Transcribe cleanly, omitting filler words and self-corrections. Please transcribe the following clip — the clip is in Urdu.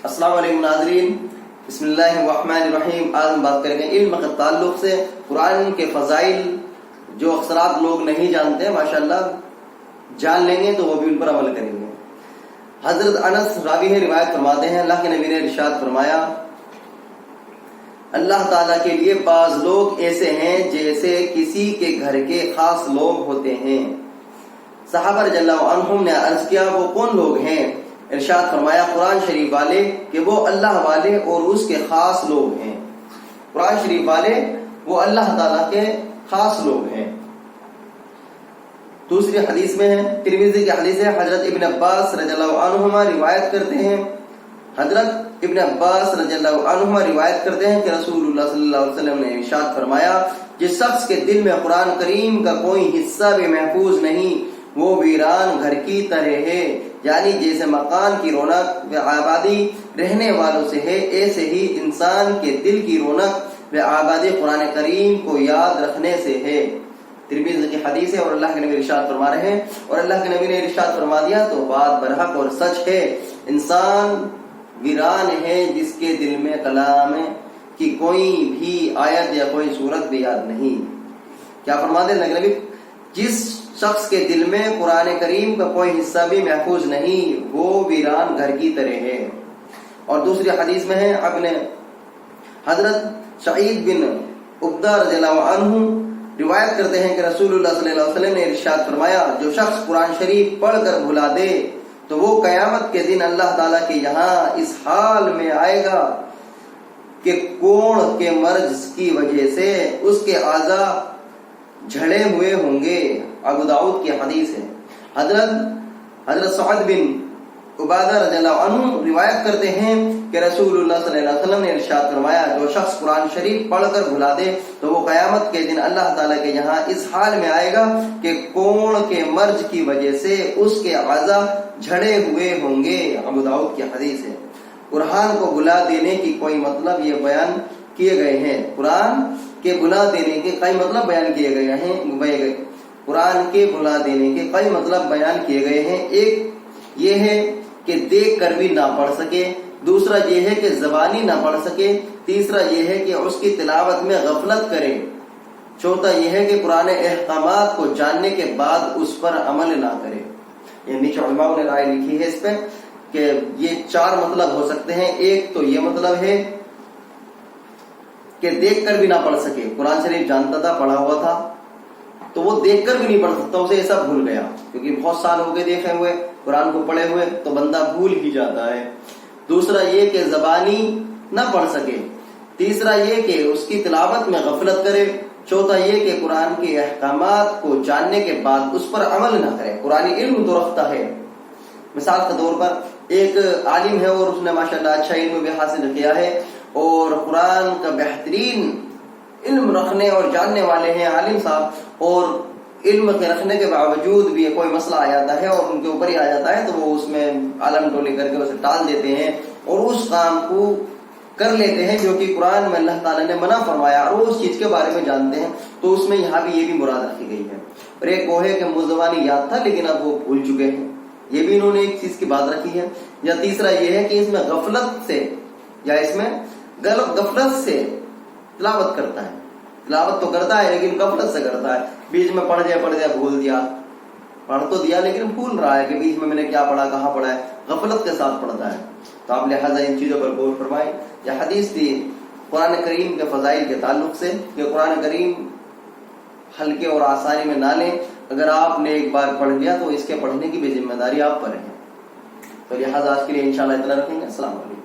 السلام علیکم ناظرین، بسم اللہ الرحمن الرحیم۔ آج ہم بات کریں گے علم کے تعلق سے، قرآن کے فضائل جو اکثرات لوگ نہیں جانتے ہیں، ماشاءاللہ جان لیں گے تو وہ بھی ان پر عمل کریں گے۔ حضرت انس راوی ہے، روایت فرماتے ہیں اللہ کے نبی نے ارشاد فرمایا، اللہ تعالیٰ کے لیے بعض لوگ ایسے ہیں جیسے کسی کے گھر کے خاص لوگ ہوتے ہیں۔ صحابہ رضی اللہ عنہم نے عرض کیا وہ کون لوگ ہیں؟ ارشاد فرمایا قرآن شریف والے کہ وہ اللہ والے اور اس کے خاص لوگ ہیں۔ قرآن شریف والے وہ اللہ تعالیٰ کے خاص لوگ ہیں۔ دوسری حدیث میں ہے، ترمذی کی حدیث ہے، حضرت ابن عباس رضی اللہ عنہما روایت کرتے ہیں، حضرت ابن عباس رضی اللہ عنہما روایت کرتے ہیں کہ رسول اللہ صلی اللہ علیہ وسلم نے ارشاد فرمایا، جس شخص کے دل میں قرآن کریم کا کوئی حصہ بھی محفوظ نہیں وہ ویران گھر کی طرح ہے، یعنی جیسے مکان کی رونق و آبادی رہنے والوں سے ہے، ایسے ہی انسان کے دل کی رونق و آبادی قرآن کریم کو یاد رکھنے سے ہے۔ ترمذی کی حدیث ہے اور اللہ کے نبی ارشاد فرما رہے ہیں، اور اللہ کے نبی نے ارشاد فرما دیا تو بات برحق اور سچ ہے۔ انسان ویران ہے جس کے دل میں کلام کی کوئی بھی آیت یا کوئی صورت بھی یاد نہیں۔ کیا فرماتے ہیں نبی؟ جس شخص کے دل میں قرآن کریم کا کوئی حصہ بھی محفوظ نہیں وہ ویران گھر کی طرح ہے۔ اور دوسری حدیث میں ہے، اپنے حضرت سعید بن عبدہ رضی اللہ عنہ روایت کرتے ہیں کہ رسول اللہ صلی اللہ علیہ وسلم نے ارشاد فرمایا، جو شخص قرآن شریف پڑھ کر بھلا دے تو وہ قیامت کے دن اللہ تعالیٰ کے یہاں اس حال میں آئے گا کہ کوڑ کے مرض کی وجہ سے اس کے اعضاء جھڑے ہوئے ہوں گے۔ ابو داؤد کی حدیث ہے۔ حضرت سعد بن عبادہ رضی اللہ عنہ روایت کرتے ہیں کہ رسول اللہ صلی اللہ علیہ وسلم نے ارشاد فرمایا، جو شخص قرآن شریف پڑھ کر بھلا دے تو وہ قیامت کے دن اللہ تعالیٰ کے یہاں اس حال میں آئے گا کہ کوڑ کے مرض کی وجہ سے اس کے اعضاء جھڑے ہوئے ہوں گے۔ ابو داؤد کی حدیث ہے۔ قرآن کو بھلا دینے کی کوئی مطلب یہ بیان کیے گئے ہیں، قرآن کے بھلا دینے کے کئی مطلب بیان کیے گئے ہیں، قرآن کے بھلا دینے کے کئی مطلب بیان کیے گئے ہیں۔ ایک یہ ہے کہ دیکھ کر بھی نہ پڑھ سکے، دوسرا یہ ہے کہ زبانی نہ پڑھ سکے، تیسرا یہ ہے کہ اس کی تلاوت میں غفلت کرے، چوتھا یہ ہے کہ قرآن احکامات کو جاننے کے بعد اس پر عمل نہ کرے۔ یہ نیچے علماء نے رائے لکھی ہے اس پہ کہ یہ چار مطلب ہو سکتے ہیں۔ ایک تو یہ مطلب ہے کہ دیکھ کر بھی نہ پڑھ سکے، قرآن شریف جانتا تھا، پڑھا ہوا تھا، تو وہ دیکھ کر بھی نہیں پڑھ سکتا، اسے ایسا بھول گیا، کیونکہ بہت سال ہو گئے دیکھے ہوئے قرآن کو پڑھے ہوئے تو بندہ بھول ہی جاتا ہے۔ دوسرا یہ کہ زبانی نہ پڑھ سکے، تیسرا یہ کہ اس کی تلاوت میں غفلت کرے، چوتھا یہ کہ قرآن کے احکامات کو جاننے کے بعد اس پر عمل نہ کرے۔ قرآن علم تو رکھتا ہے، مثال کے طور پر ایک عالم ہے اور اس نے ماشاءاللہ اچھا علم بھی حاصل کیا ہے اور قرآن کا بہترین علم رکھنے اور جاننے والے ہیں عالم صاحب، اور علم کے رکھنے کے باوجود بھی کوئی مسئلہ آ جاتا ہے اور ان کے اوپر ہی آ جاتا ہے تو وہ اس میں عالم ٹولی کر کے اسے ٹال دیتے ہیں اور اس کام کو کر لیتے ہیں جو کہ قرآن میں اللہ تعالیٰ نے منع فرمایا اور وہ اس چیز کے بارے میں جانتے ہیں، تو اس میں یہاں بھی یہ بھی مراد رکھی گئی ہے۔ اور ایک وہ ہے کہ مزدوانی یاد تھا لیکن اب وہ بھول چکے ہیں، یہ بھی انہوں نے ایک چیز کی بات رکھی ہے۔ یا تیسرا یہ ہے کہ اس میں غفلت سے یا اس میں غفلت سے تلاوت کرتا ہے، تلاوت تو کرتا ہے لیکن غفلت سے کرتا ہے، بیچ میں پڑھ دیا بھول دیا، پڑھ تو دیا لیکن بھول رہا ہے کہ بیچ میں نے کیا پڑھا، کہاں پڑھا ہے، غفلت کے ساتھ پڑھتا ہے۔ تو آپ لہٰذا ان چیزوں پر غور فرمائیں۔ یہ حدیث تھی قرآن کریم کے فضائل کے تعلق سے کہ قرآن کریم ہلکے اور آسانی میں نہ لیں، اگر آپ نے ایک بار پڑھ لیا تو اس کے پڑھنے کی بھی ذمہ داری آپ پر ہے۔ تو لہٰذا آج کے لیے انشاءاللہ اتنا رکھیں گے۔ السلام علیکم۔